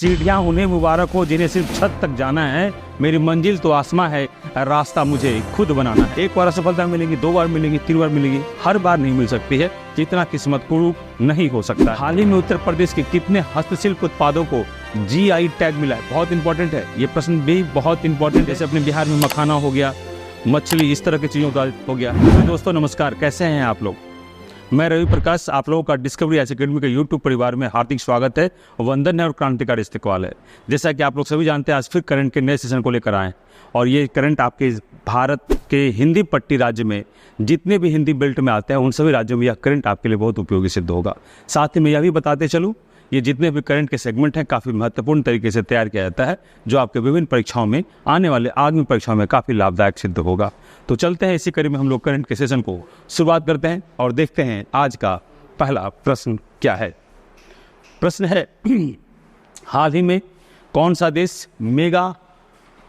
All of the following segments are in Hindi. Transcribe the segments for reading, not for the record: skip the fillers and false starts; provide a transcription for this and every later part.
सीढ़ियाँ उन्हें मुबारक हो जिन्हें सिर्फ छत तक जाना है, मेरी मंजिल तो आसमां है, रास्ता मुझे खुद बनाना है। एक बार असफलता मिलेगी, 2 बार मिलेगी, 3 बार मिलेगी, हर बार नहीं मिल सकती है, जितना किस्मत कुरूप नहीं हो सकता। हाल ही में उत्तर प्रदेश के कितने हस्तशिल्प उत्पादों को GI टैग मिला है? बहुत इंपॉर्टेंट है ये प्रश्न भी, बहुत इंपॉर्टेंट। जैसे अपने बिहार में मखाना हो गया, मछली, इस तरह की चीज़ों का हो गया। तो दोस्तों नमस्कार, कैसे हैं आप लोग? मैं रवि प्रकाश, आप लोगों का डिस्कवरी एकेडमी के यूट्यूब परिवार में हार्दिक स्वागत है, वंदन है और क्रांतिकारी इस्तेकबाल है। जैसा कि आप लोग सभी जानते हैं, आज फिर करंट के नए सेशन को लेकर आए और ये करंट आपके भारत के हिंदी पट्टी राज्य में जितने भी हिंदी बेल्ट में आते हैं उन सभी राज्यों में यह करंट आपके लिए बहुत उपयोगी सिद्ध होगा। साथ ही मैं यह भी बताते चलूँ, ये जितने भी करंट के सेगमेंट हैं काफ़ी महत्वपूर्ण तरीके से तैयार किया जाता है, जो आपके विभिन्न परीक्षाओं में, आने वाले आगामी परीक्षाओं में काफ़ी लाभदायक सिद्ध होगा। तो चलते हैं, इसी कड़ी में हम लोग करंट के सेशन को शुरुआत करते हैं और देखते हैं आज का पहला प्रश्न क्या है। प्रश्न है, हाल ही में कौन सा देश मेगा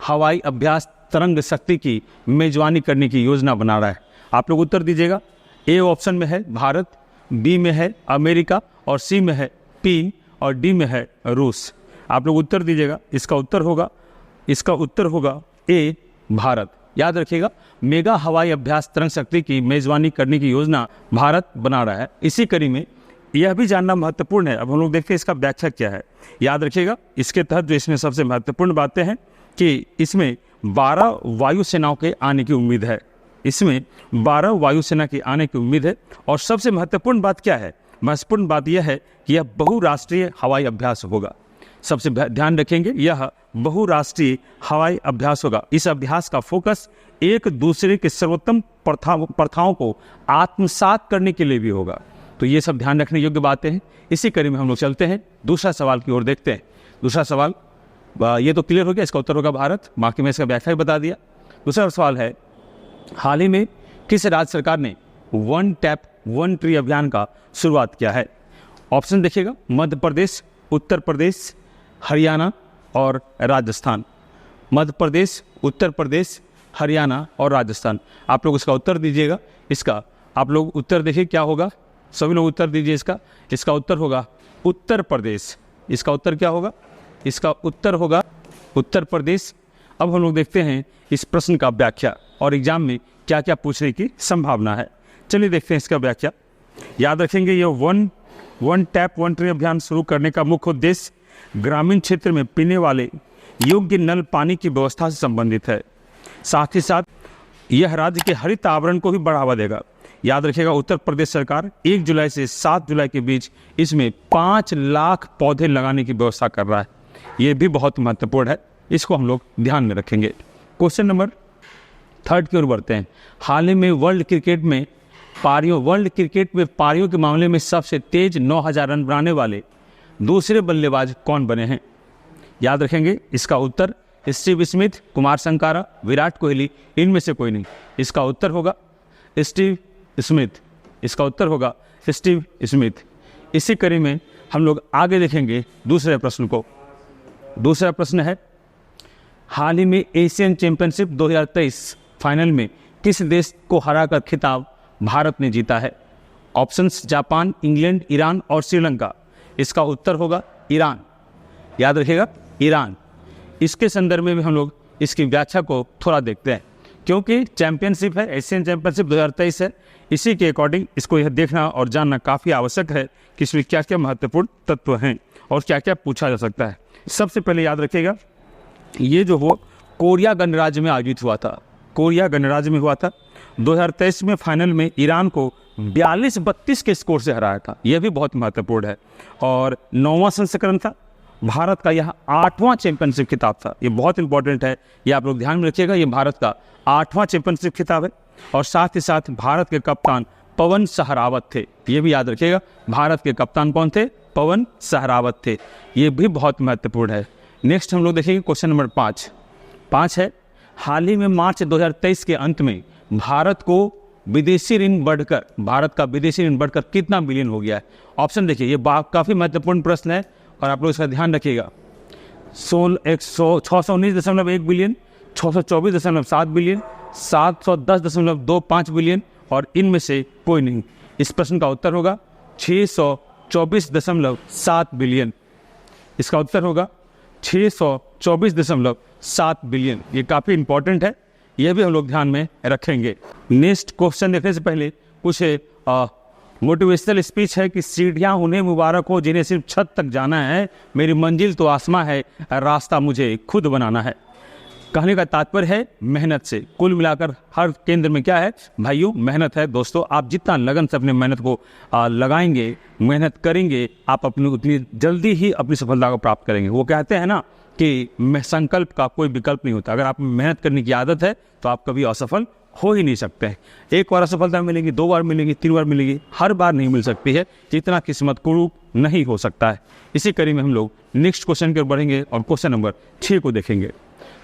हवाई अभ्यास तरंग शक्ति की मेजबानी करने की योजना बना रहा है? आप लोग उत्तर दीजिएगा। ए ऑप्शन में है भारत, बी में है अमेरिका और सी में है चीन और डी में है रूस। आप लोग उत्तर दीजिएगा। इसका उत्तर होगा ए भारत। याद रखिएगा, मेगा हवाई अभ्यास तरंग शक्ति की मेजबानी करने की योजना भारत बना रहा है। इसी कड़ी में यह भी जानना महत्वपूर्ण है। अब हम लोग देखते हैं इसका व्याख्या क्या है। याद रखिएगा, इसके तहत जो इसमें सबसे महत्वपूर्ण बातें हैं कि इसमें 12 वायुसेनाओं के आने की उम्मीद है। इसमें 12 वायुसेना के आने की उम्मीद है। और सबसे महत्वपूर्ण बात क्या है? महत्वपूर्ण बात यह है कि यह बहुराष्ट्रीय हवाई अभ्यास होगा। सबसे ध्यान रखेंगे, यह बहुराष्ट्रीय हवाई अभ्यास होगा। इस अभ्यास का फोकस एक दूसरे के सर्वोत्तम प्रथाओं को आत्मसात करने के लिए भी होगा। तो ये सब ध्यान रखने योग्य बातें हैं। इसी कड़ी में हम लोग चलते हैं, दूसरा सवाल की ओर देखते हैं। दूसरा सवाल ये तो क्लियर हो गया, इसका उत्तर होगा भारत, बाकी मैं इसका व्याख्या बता दिया। दूसरा सवाल है, हाल ही में किस राज्य सरकार ने वन टैप वन ट्री अभियान का शुरुआत किया है? ऑप्शन देखिएगा, मध्य प्रदेश, उत्तर प्रदेश, हरियाणा और राजस्थान। मध्य प्रदेश, उत्तर प्रदेश, हरियाणा और राजस्थान। आप लोग इसका उत्तर दीजिएगा। इसका आप लोग उत्तर देखिए क्या होगा, सभी लोग उत्तर दीजिए। इसका उत्तर होगा उत्तर प्रदेश। इसका उत्तर क्या होगा? इसका उत्तर होगा उत्तर प्रदेश। अब हम लोग देखते हैं इस प्रश्न का व्याख्या और एग्जाम में क्या क्या पूछने की संभावना है। चलिए देखते हैं इसका व्याख्या। याद रखेंगे, ये वन टैप वन ट्री अभियान शुरू करने का मुख्य उद्देश्य ग्रामीण क्षेत्र में पीने वाले योग्य नल पानी की व्यवस्था से संबंधित है। साथ ही साथ यह राज्य के हरित आवरण को भी बढ़ावा देगा। याद रखिएगा, उत्तर प्रदेश सरकार 1 जुलाई से 7 जुलाई के बीच इसमें 5 लाख पौधे लगाने की व्यवस्था कर रहा है। ये भी बहुत महत्वपूर्ण है, इसको हम लोग ध्यान में रखेंगे। क्वेश्चन नंबर 3 की ओर बढ़ते हैं। हाल ही में वर्ल्ड क्रिकेट में पारियों के मामले में सबसे तेज 9000 रन बनाने वाले दूसरे बल्लेबाज कौन बने हैं? याद रखेंगे, इसका उत्तर स्टीव स्मिथ, कुमार संकारा, विराट कोहली, इनमें से कोई नहीं। इसका उत्तर होगा स्टीव स्मिथ। इसका उत्तर होगा स्टीव स्मिथ। इसी कड़ी में हम लोग आगे देखेंगे दूसरे प्रश्न को। दूसरा प्रश्न है, हाल ही में एशियन चैंपियनशिप 2023 फाइनल में किस देश को हराकर खिताब भारत ने जीता है? ऑप्शंस जापान, इंग्लैंड, ईरान और श्रीलंका। इसका उत्तर होगा ईरान। याद रखिएगा, ईरान। इसके संदर्भ में भी हम लोग इसकी व्याख्या को थोड़ा देखते हैं, क्योंकि चैंपियनशिप है, एशियन चैंपियनशिप 2023 है। इसी के अकॉर्डिंग इसको यह देखना और जानना काफ़ी आवश्यक है कि इसमें क्या क्या महत्वपूर्ण तत्व हैं और क्या क्या पूछा जा सकता है। सबसे पहले याद रखिएगा, ये जो हो कोरिया गणराज्य में आयोजित हुआ था। कोरिया गणराज्य में हुआ था 2023 में। फाइनल में ईरान को 42-32 के स्कोर से हराया था। यह भी बहुत महत्वपूर्ण है और 9वां संस्करण था। भारत का यह 8वां चैंपियनशिप खिताब था। ये बहुत इंपॉर्टेंट है, ये आप लोग ध्यान में रखिएगा। ये भारत का 8वां चैंपियनशिप खिताब है और साथ ही साथ भारत के कप्तान पवन सहरावत थे। ये भी याद रखिएगा, भारत के कप्तान कौन थे? पवन सहरावत थे। ये भी बहुत महत्वपूर्ण है। नेक्स्ट हम लोग देखेंगे क्वेश्चन नंबर 5 है, हाल ही में मार्च 2023 के अंत में भारत का विदेशी ऋण बढ़कर कितना बिलियन हो गया है? ऑप्शन देखिए, ये काफ़ी महत्वपूर्ण प्रश्न है और आप लोग इसका ध्यान रखिएगा। 619.1 बिलियन, 624.7 बिलियन, 710.25 बिलियन और इनमें से कोई नहीं। इस प्रश्न का उत्तर होगा 624.7 बिलियन। इसका उत्तर होगा 624.7 बिलियन। ये काफ़ी इंपॉर्टेंट है, ये भी हम लोग ध्यान में रखेंगे। नेक्स्ट क्वेश्चन देखने से पहले कुछ मोटिवेशनल स्पीच है कि सीढ़ियाँ उन्हें मुबारक हो जिन्हें सिर्फ छत तक जाना है, मेरी मंजिल तो आसमां है, रास्ता मुझे खुद बनाना है। कहने का तात्पर्य है मेहनत से। कुल मिलाकर हर केंद्र में क्या है भाइयों, मेहनत है। दोस्तों, आप जितना लगन से अपने मेहनत को लगाएंगे, मेहनत करेंगे, आप अपनी उतनी जल्दी ही अपनी सफलता को प्राप्त करेंगे। वो कहते हैं ना कि संकल्प का कोई विकल्प नहीं होता। अगर आप मेहनत करने की आदत है तो आप कभी असफल हो ही नहीं सकते हैं। एक बार असफलता मिलेगी, 2 बार मिलेगी, 3 बार मिलेगी, हर बार नहीं मिल सकती है। जितना किस्मत कुरूप नहीं हो सकता है। इसी कड़ी में हम लोग नेक्स्ट क्वेश्चन की ओर बढ़ेंगे और क्वेश्चन नंबर 6 को देखेंगे।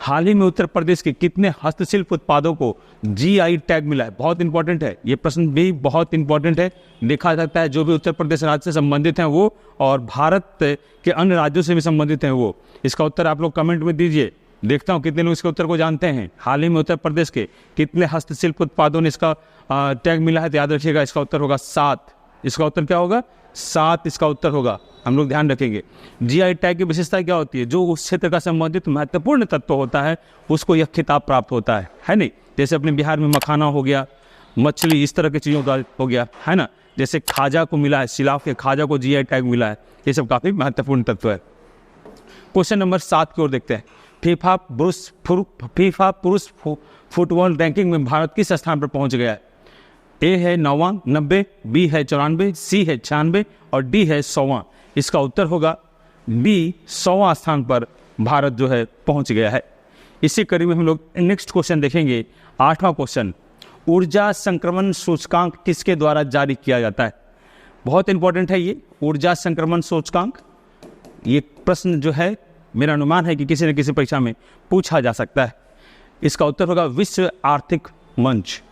हाल ही में उत्तर प्रदेश के कितने हस्तशिल्प उत्पादों को GI टैग मिला है? बहुत इंपॉर्टेंट है ये प्रश्न, भी बहुत इंपॉर्टेंट है। देखा जाता है जो भी उत्तर प्रदेश राज्य से संबंधित हैं वो, और भारत के अन्य राज्यों से भी संबंधित हैं वो। इसका उत्तर आप लोग कमेंट में दीजिए, देखता हूँ कितने लोग इसके उत्तर को जानते हैं। हाल ही में उत्तर प्रदेश के कितने हस्तशिल्प उत्पादों ने इसका टैग मिला है? तो याद रखिएगा इसका उत्तर होगा 7। इसका उत्तर क्या होगा? 7 इसका उत्तर होगा। हम लोग ध्यान रखेंगे। GI टैग की विशेषता क्या होती है? जो उस क्षेत्र का संबंधित महत्वपूर्ण तत्व होता है उसको यह खिताब प्राप्त होता है नहीं? जैसे अपने बिहार में मखाना हो गया, मछली, इस तरह की चीज़ों का हो गया, है ना। जैसे खाजा को मिला है, सिलाव के खाजा को GI टैग मिला है। ये सब काफ़ी महत्वपूर्ण तत्व है। क्वेश्चन नंबर 7 की ओर देखते हैं। फीफा पुरुष फुटबॉल रैंकिंग में भारत किस स्थान पर पहुंच गया है? A है 9वां 90, B है 94, C है 96 और D है 100वां। इसका उत्तर होगा D, 100वां स्थान पर भारत जो है पहुंच गया है। इसी कड़ी में हम लोग नेक्स्ट क्वेश्चन देखेंगे। 8वां क्वेश्चन, ऊर्जा संक्रमण सूचकांक किसके द्वारा जारी किया जाता है? बहुत इंपॉर्टेंट है ये ऊर्जा संक्रमण सूचकांक। ये प्रश्न जो है मेरा अनुमान है कि किसी न किसी परीक्षा में पूछा जा सकता है। इसका उत्तर होगा विश्व आर्थिक मंच।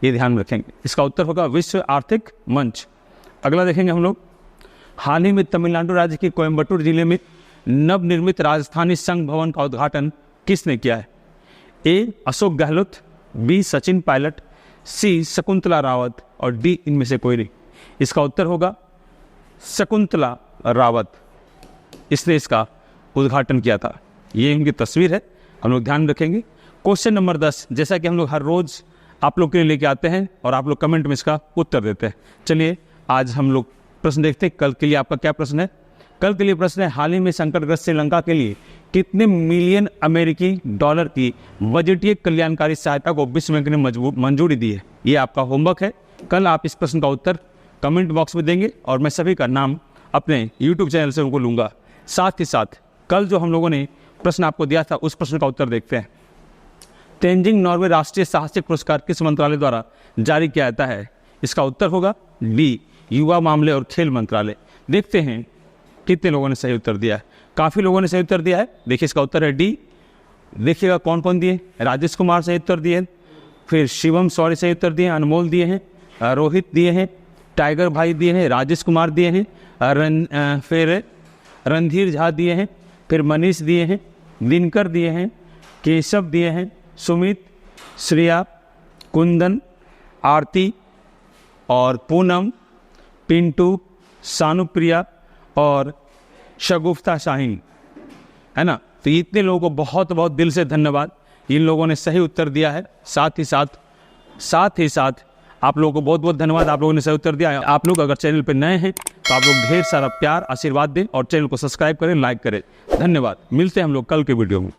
ये ध्यान में रखेंगे, इसका उत्तर होगा विश्व आर्थिक मंच। अगला देखेंगे हम लोग। हाल ही में तमिलनाडु राज्य के कोयम्बटूर जिले में नवनिर्मित राजधानी संघ भवन का उद्घाटन किसने किया है? A, Ashok Gehlot, B, Sachin Pilot, C, Shakuntala Rawat और D, इनमें से कोई नहीं। इसका उत्तर होगा शकुंतला रावत। इसने इसका उद्घाटन किया था। ये इनकी तस्वीर है, हम लोग ध्यान रखेंगे। क्वेश्चन नंबर 10, जैसा कि हम लोग हर रोज आप लोग के लिए लेके आते हैं और आप लोग कमेंट में इसका उत्तर देते हैं। चलिए आज हम लोग प्रश्न देखते हैं। कल के लिए आपका क्या प्रश्न है? कल के लिए प्रश्न है, हाल ही में संकटग्रस्त श्रीलंका के लिए कितने मिलियन अमेरिकी डॉलर की बजटीय कल्याणकारी सहायता को विश्व बैंक ने मंजूरी दी है? ये आपका होमवर्क है। कल आप इस प्रश्न का उत्तर कमेंट बॉक्स में देंगे और मैं सभी का नाम अपने यूट्यूब चैनल से उनको लूँगा। साथ ही साथ कल जो हम लोगों ने प्रश्न आपको दिया था उस प्रश्न का उत्तर देखते हैं। तेंजिंग नॉर्वे राष्ट्रीय साहसिक पुरस्कार किस मंत्रालय द्वारा जारी किया जाता है? इसका उत्तर होगा D, युवा मामले और खेल मंत्रालय। देखते हैं कितने लोगों ने सही उत्तर दिया है। काफ़ी लोगों ने सही उत्तर दिया है। देखिए इसका उत्तर है D। देखिएगा कौन कौन दिए। राजेश कुमार सही उत्तर दिए, फिर शिवम सॉरी सही उत्तर दिए, अनमोल दिए हैं, रोहित दिए हैं, टाइगर भाई दिए हैं, राजेश कुमार दिए हैं, फिर रणधीर झा दिए हैं, फिर मनीष दिए हैं, दिनकर दिए हैं, केशव दिए हैं, सुमित, श्रेया, कुंदन, आरती और पूनम, पिंटू, सानुप्रिया और शगुफ्ता शाहीन, है ना। तो इतने लोगों को बहुत बहुत दिल से धन्यवाद। इन लोगों ने सही उत्तर दिया है। साथ ही साथ आप लोगों को बहुत बहुत धन्यवाद, आप लोगों ने सही उत्तर दिया है। आप लोग अगर चैनल पर नए हैं तो आप लोग ढेर सारा प्यार आशीर्वाद दें और चैनल को सब्सक्राइब करें, लाइक करें। धन्यवाद। मिलते हैं हम लोग कल के वीडियो में।